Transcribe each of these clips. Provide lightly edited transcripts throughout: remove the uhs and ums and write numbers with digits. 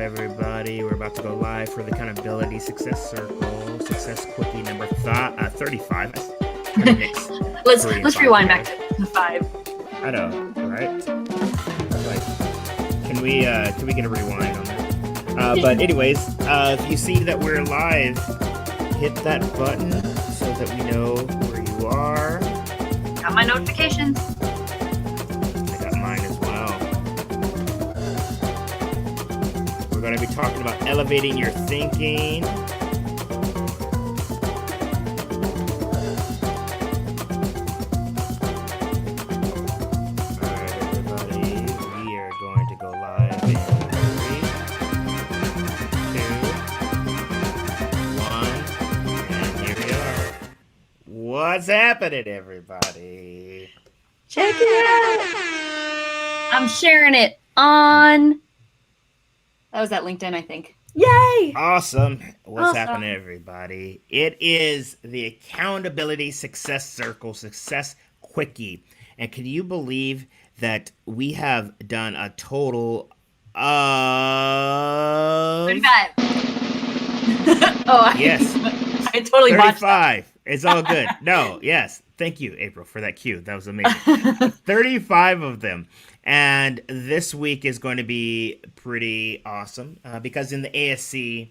everybody? We're about to go live for the Accountability Success Circle, Success Quickie number 35. Kind of mix let's rewind back to 5. I know, right? Like, can we get a rewind on that? But anyways, if you see that we're live, hit that button so that we know where you are. Got my notifications. I got mine as well. We're going to be talking about elevating your thinking. What's happening, everybody? Check it out. I'm sharing it on. That was at LinkedIn, I think. Yay! Awesome. What's happening, everybody? It is the Accountability Success Circle, Success Quickie. And can you believe that we have done a total of 35. Yes. I totally 35. It's all good. No, yes. Thank you, April, for that cue. That was amazing. 35 of them. And this week is going to be pretty awesome because in the ASC,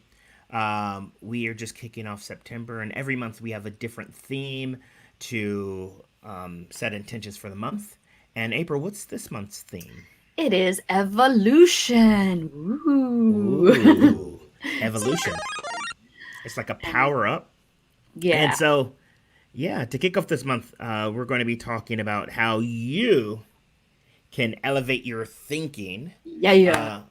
we are just kicking off September. And every month we have a different theme to set intentions for the month. And April, what's this month's theme? It is evolution. Ooh, evolution. It's like a power up. Yeah. And so, yeah, to kick off this month, we're going to be talking about how you can elevate your thinking. Yeah.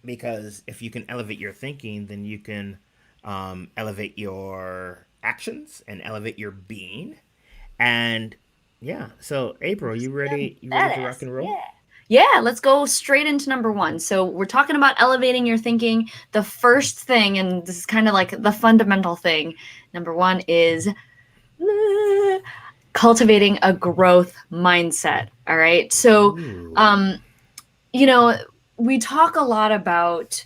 Because if you can elevate your thinking, then you can elevate your actions and elevate your being. And yeah, so April, you ready? You ready to rock and roll? Yeah, let's go straight into number 1. So we're talking about elevating your thinking. The first thing, and this is kind of like the fundamental thing, number 1 is cultivating a growth mindset. All right. So, we talk a lot about,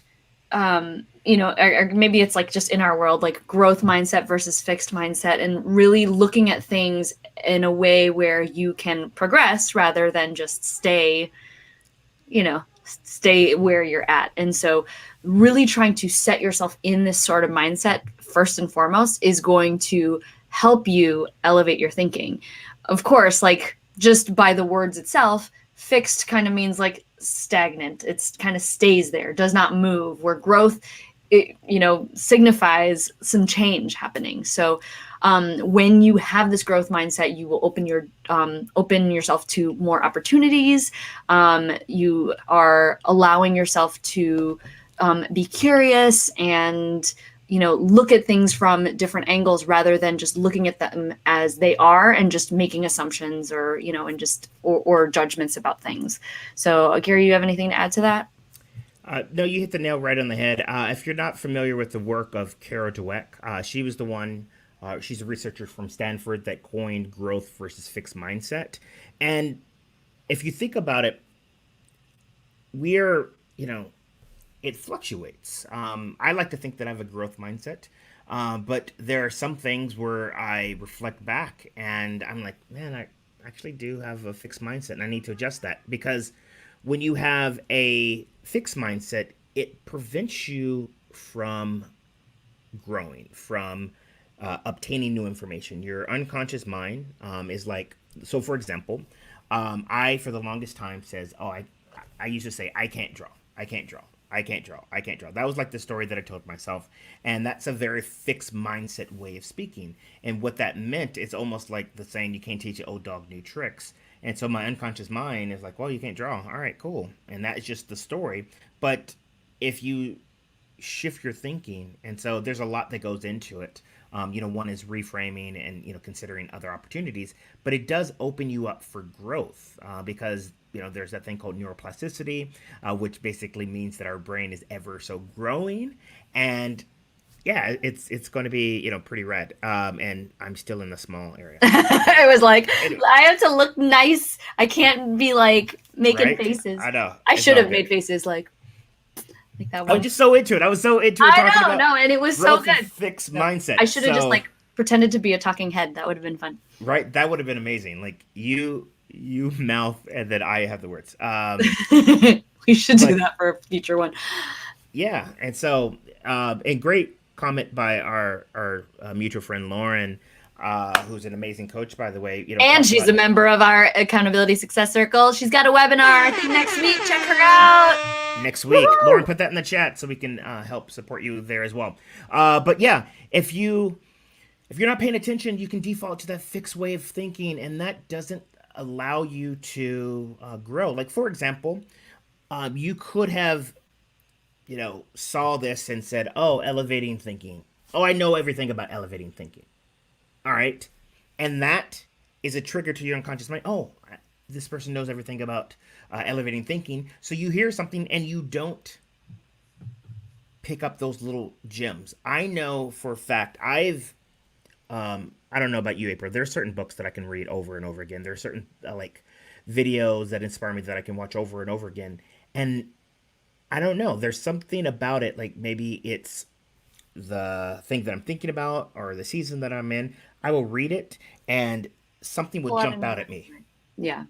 or maybe it's like just in our world, like growth mindset versus fixed mindset, and really looking at things in a way where you can progress rather than just stay where you're at. And so really trying to set yourself in this sort of mindset first and foremost is going to help you elevate your thinking. Of course, like just by the words itself, fixed kind of means like stagnant. It's kind of stays there, does not move, where growth, signifies some change happening. So when you have this growth mindset, you will open yourself to more opportunities. You are allowing yourself to be curious and look at things from different angles rather than just looking at them as they are and just making assumptions or judgments about things. So Gary, you have anything to add to that? No, you hit the nail right on the head. If you're not familiar with the work of Carol Dweck, she was the one. She's a researcher from Stanford that coined growth versus fixed mindset. And if you think about it, it fluctuates. I like to think that I have a growth mindset, but there are some things where I reflect back and I'm like, man, I actually do have a fixed mindset and I need to adjust that, because when you have a fixed mindset, it prevents you from growing, from obtaining new information. Your unconscious mind is like, so for example, I, for the longest time, says, I used to say, I can't draw. That was like the story that I told myself. And that's a very fixed mindset way of speaking. And what that meant is almost like the saying, you can't teach an old dog new tricks. And so my unconscious mind is like, well, you can't draw. All right, cool. And that is just the story. But if you shift your thinking, and so there's a lot that goes into it. One is reframing and, considering other opportunities, but it does open you up for growth because, there's that thing called neuroplasticity, which basically means that our brain is ever so growing. And yeah, it's going to be, pretty rad. And I'm still in the small area. I was like, anyway. I have to look nice. I can't be like making faces. I know. I should have made faces like, like that I was one. just so into it. I was so into it I talking know, about no, and it was so growth and good. fixed So I mindset. should have just So, like pretended to be a talking head. That would have been fun. right, that would have been amazing. Like you mouth and then I have the words. We should do But that for a future one. yeah, and so a great comment by our mutual friend Lauren, who's an amazing coach, by the way. And Talked she's about a member of our accountability success circle. She's got a webinar, I think, next week. Check her out. next week. Lauren, Woohoo! put that in the chat so we can help support you there as well. But yeah, if you're not paying attention, you can default to that fixed way of thinking, and that doesn't allow you to grow. Like for example, you could have saw this and said, "Oh, elevating thinking. Oh, I know everything about elevating thinking." All right, and that is a trigger to your unconscious mind. Oh, this person knows everything about elevating thinking. So you hear something and you don't pick up those little gems. I know for a fact I don't know about you, April. There are certain books that I can read over and over again. There are certain like videos that inspire me that I can watch over and over again. And I don't know. There's something about it. Like maybe it's the thing that I'm thinking about or the season that I'm in. I will read it and something will Pull out a jump new out one. at me. Yeah.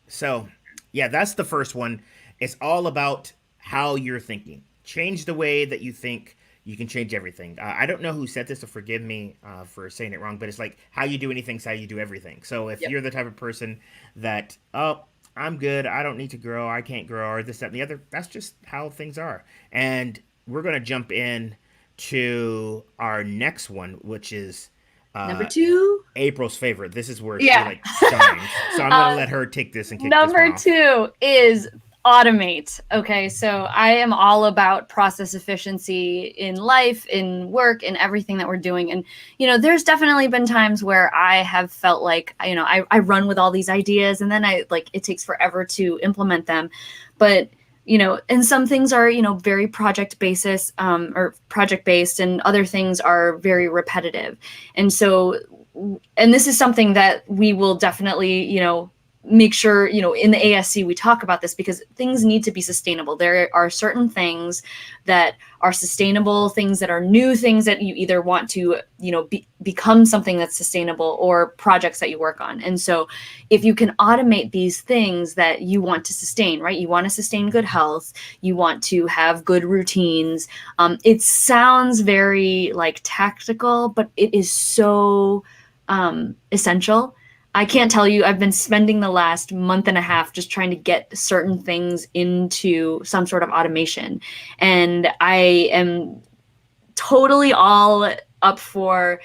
So, yeah, that's the first one. It's all about how you're thinking. Change the way that you think. You can change everything. I don't know who said this, so forgive me for saying it wrong, but it's like how you do anything is how you do everything. So if Yep. you're the type of person that, oh, I'm good, I don't need to grow, I can't grow, or this, that, and the other, that's just how things are. And we're going to jump in to our next one, which is Number uh, two. April's favorite. This is where she Yeah. like shines. So I'm gonna uh, let her take this and kick this one Number off. two is automate. Okay, so I am all about process efficiency in life, in work, in everything that we're doing. And, there's definitely been times where I have felt like, I run with all these ideas and then it takes forever to implement them. But, and some things are, very project basis or project based, and other things are very repetitive. And so, and this is something that we will definitely, make sure, in the ASC we talk about this, because things need to be sustainable. There are certain things that are sustainable, things that are new, things that you either want to, become something that's sustainable, or projects that you work on. And so if you can automate these things that you want to sustain, right? You want to sustain good health, you want to have good routines. It sounds very like tactical, but it is so essential. I can't tell you, I've been spending the last month and a half just trying to get certain things into some sort of automation. And I am totally all up for,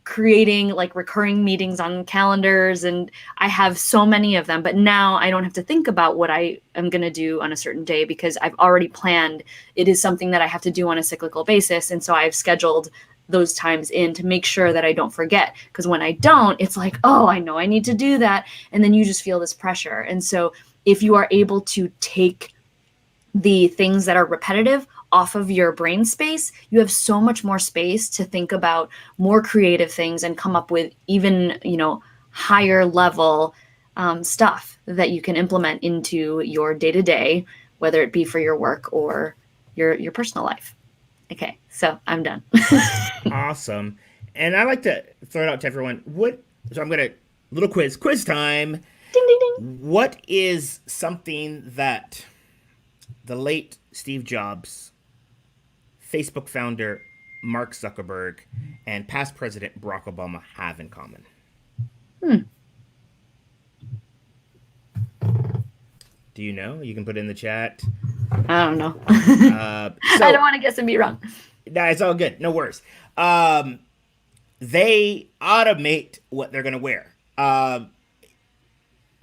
creating like recurring meetings on calendars. And I have so many of them, but now I don't have to think about what I am going to do on a certain day, because I've already planned. It is something that I have to do on a cyclical basis. And so I've scheduled those times in to make sure that I don't forget. Because when I don't, it's like, oh, I know I need to do that. And then you just feel this pressure. And so if you are able to take the things that are repetitive off of your brain space, you have so much more space to think about more creative things and come up with even, higher level stuff that you can implement into your day to day, whether it be for your work or your personal life. Okay, so I'm done. Awesome. And I like to throw it out to everyone. So I'm gonna little quiz time. Ding ding ding. What is something that the late Steve Jobs, Facebook founder Mark Zuckerberg, and past President Barack Obama have in common? Do you know? You can put it in the chat. I don't know. I don't So want to guess and be wrong. nah, it's all good. No worries. They automate what they're gonna wear.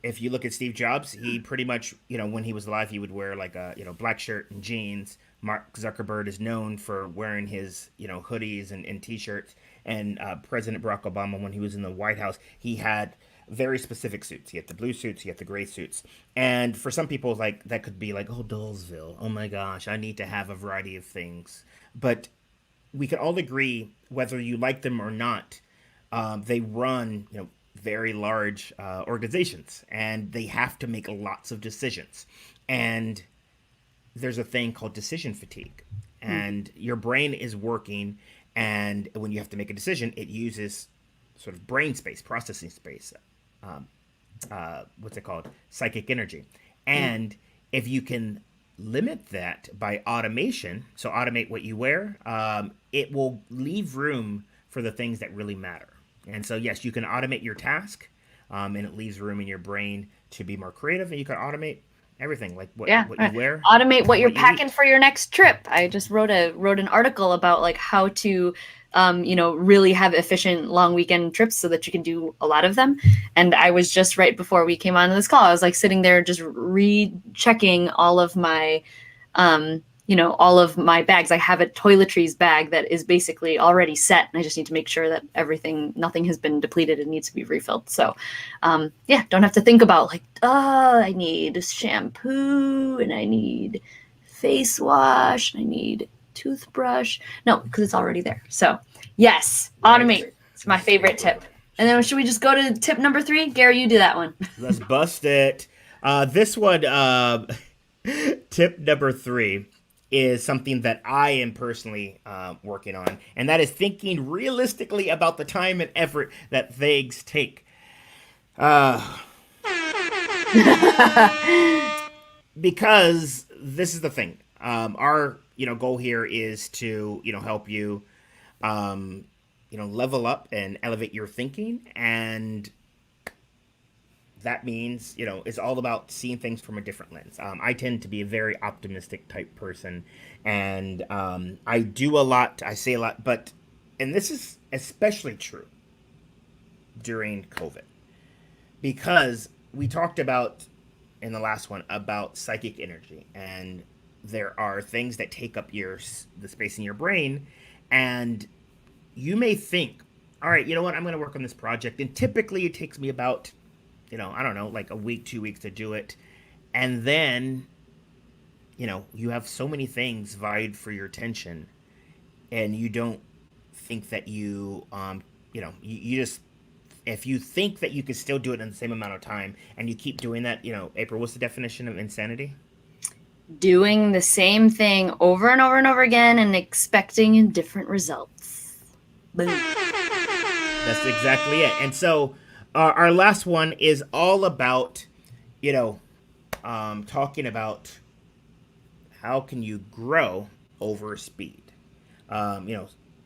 If you look at Steve Jobs, he pretty much, when he was alive, he would wear like a, black shirt and jeans. Mark Zuckerberg is known for wearing his, hoodies and t-shirts. And President Barack Obama, when he was in the White House, he had very specific suits. He had the blue suits, he had the gray suits. And for some people, like that could be like, oh, Dolesville. Oh my gosh, I need to have a variety of things. But we can all agree, whether you like them or not, they run, very large organizations, and they have to make lots of decisions. And there's a thing called decision fatigue, and your brain is working, and when you have to make a decision, it uses sort of brain space, processing space. Um, what's it called? Psychic energy. And if you can limit that by automation, so automate what you wear, it will leave room for the things that really matter. And so, yes, you can automate your task, and it leaves room in your brain to be more creative, and you can automate everything, like Yeah, what you right. wear Automate what and you're what you packing eat. for your next trip. I just wrote an article about like how to really have efficient long weekend trips so that you can do a lot of them. And I was just right before we came on this call, I was like sitting there just rechecking all of my all of my bags. I have a toiletries bag that is basically already set, and I just need to make sure that nothing has been depleted and needs to be refilled. So, yeah, don't have to think about like, oh, I need shampoo and I need face wash and I need toothbrush. No, because it's already there. So, yes, Right? automate. It's my favorite tip. And then should we just go to tip number 3? Gary, you do that one. Let's bust it. This one, tip number 3 is something that I am personally working on, and that is thinking realistically about the time and effort that things take. Because this is the thing. Our goal here is to help you level up and elevate your thinking, and that means it's all about seeing things from a different lens. I tend to be a very optimistic type person, and I do a lot, I say a lot, but and this is especially true during COVID, because we talked about in the last one about psychic energy, and there are things that take up the space in your brain, and you may think, all right, you know what, I'm going to work on this project, and typically it takes me about I don't know, like a week, 2 weeks to do it. And then, you have so many things vied for your attention, and you don't think that you just, if you think that you could still do it in the same amount of time and you keep doing that, April, what's the definition of insanity? Doing the same thing over and over and over again and expecting different results. Boom. That's exactly it. And so, our last one is all about, you know, talking about how can you grow over speed. Um, you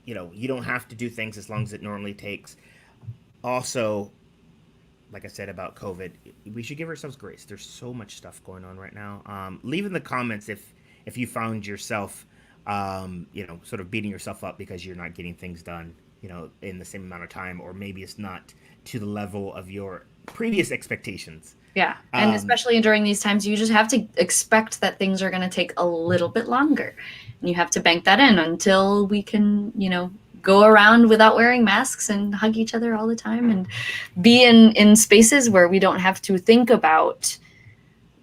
know, you don't have to do things as long as it normally takes. Also, like I said about COVID, we should give ourselves grace. There's so much stuff going on right now. Leave in the comments if you found yourself, sort of beating yourself up because you're not getting things done, in the same amount of time, or maybe it's not to the level of your previous expectations. Yeah. And Um, especially during these times, you just have to expect that things are going to take a little bit longer. And you have to bank that in until we can, go around without wearing masks and hug each other all the time and be in spaces where we don't have to think about,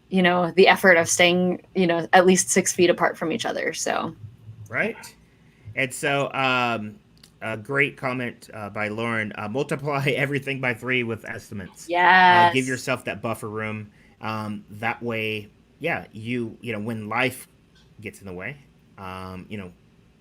the effort of staying, at least 6 feet apart from each other. So, right? And so, a great comment by Lauren. Multiply everything by 3 with estimates. Give yes. yourself that buffer room. That way, yeah, when life gets in the way, um, you know,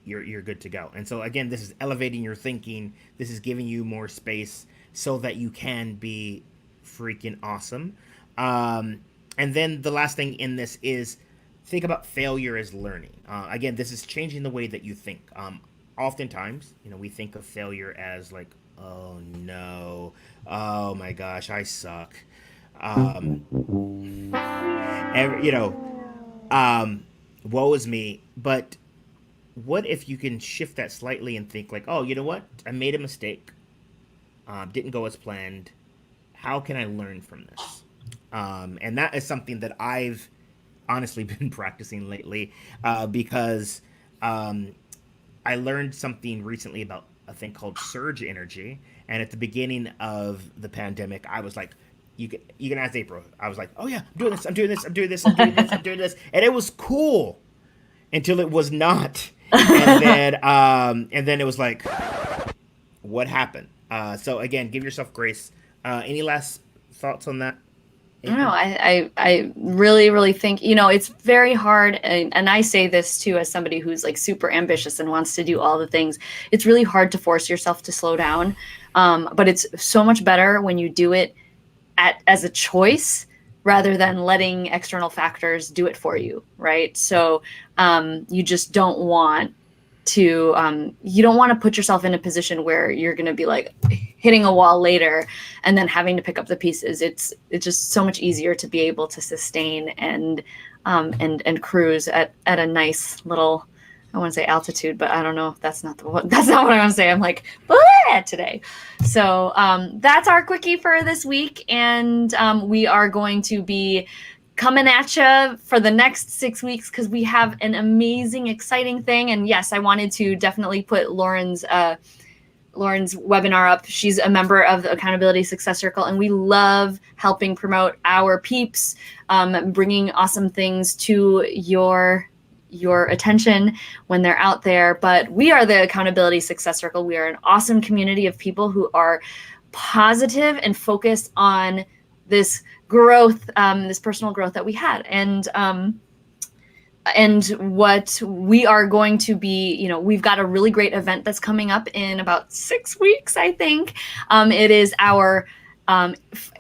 you're good to go. And so again, this is elevating your thinking. This is giving you more space so that you can be freaking awesome. Um, and then the last thing in this is think about failure as learning. Again, this is changing the way that you think. Oftentimes, we think of failure as like, oh no, oh my gosh, I suck. Um, every, you know, um, Woe is me. But what if you can shift that slightly and think like, oh, you know what? I made a mistake. Didn't go as planned. How can I learn from this? And that is something that I've honestly been practicing lately, because um, I learned something recently about a thing called surge energy. And at the beginning of the pandemic, I was like, you can ask April. I was like, oh yeah, I'm doing this, I'm doing this, I'm doing this, I'm doing this, I'm doing this, and it was cool until it was not. And then it was like, what happened? So again, give yourself grace. Any last thoughts on that? I don't know. I really, really think, it's very hard. And I say this too, as somebody who's like super ambitious and wants to do all the things. It's really hard to force yourself to slow down. But it's so much better when you do it as a choice rather than letting external factors do it for you. Right. So you just don't want you don't want to put yourself in a position where you're going to be like hitting a wall later and then having to pick up the pieces. It's just so much easier to be able to sustain and cruise at a nice little, I want to say altitude, but I don't know if that's not what I want to say. I'm like today. So that's our quickie for this week, and we are going to be coming at you for the next 6 weeks because we have an amazing, exciting thing. And yes, I wanted to definitely put Lauren's webinar up. She's a member of the Accountability Success Circle, and we love helping promote our peeps, bringing awesome things to your attention when they're out there. But we are the Accountability Success Circle. We are an awesome community of people who are positive and focused on this growth, this personal growth that we had. And what we are going to be, we've got a really great event that's coming up in about 6 weeks, I think. It is our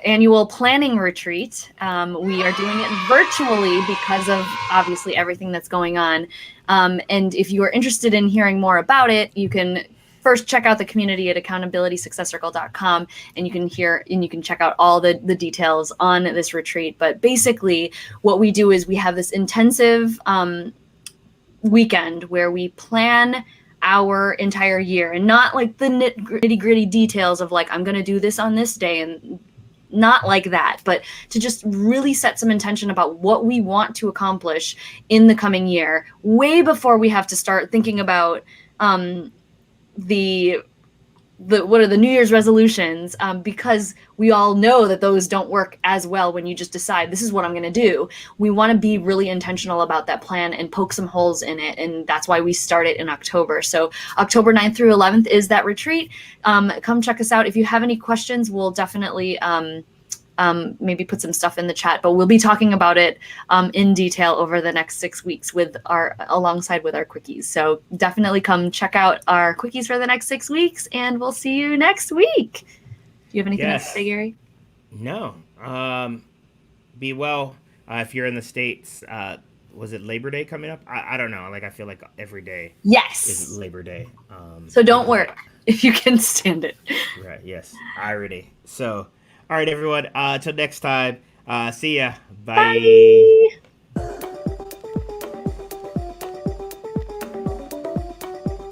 annual planning retreat. We are doing it virtually because of obviously everything that's going on. And if you are interested in hearing more about it, you can first check out the community at accountabilitysuccesscircle.com, and you can check out all the details on this retreat. But basically what we do is we have this intensive weekend where we plan our entire year, and not like the nitty gritty details of like, I'm going to do this on this day, and not like that, but to just really set some intention about what we want to accomplish in the coming year, way before we have to start thinking about what are the New Year's resolutions, because we all know that those don't work as well when you just decide this is what I'm going to do. We want to be really intentional about that plan and poke some holes in it, and that's why we start it in October. So October 9th through 11th is that retreat. Come check us out. If you have any questions, we'll definitely maybe put some stuff in the chat, but we'll be talking about it in detail over the next 6 weeks alongside with our quickies. So definitely come check out our quickies for the next 6 weeks, and we'll see you next week. Do you have anything else to say, Gary? No. Be well. If you're in the States, was it Labor Day coming up? I don't know. Like, I feel like every day is Labor Day. So don't work if you can stand it. Right. Yes. Alrighty. So, all right, everyone. Till next time. See ya. Bye. Bye.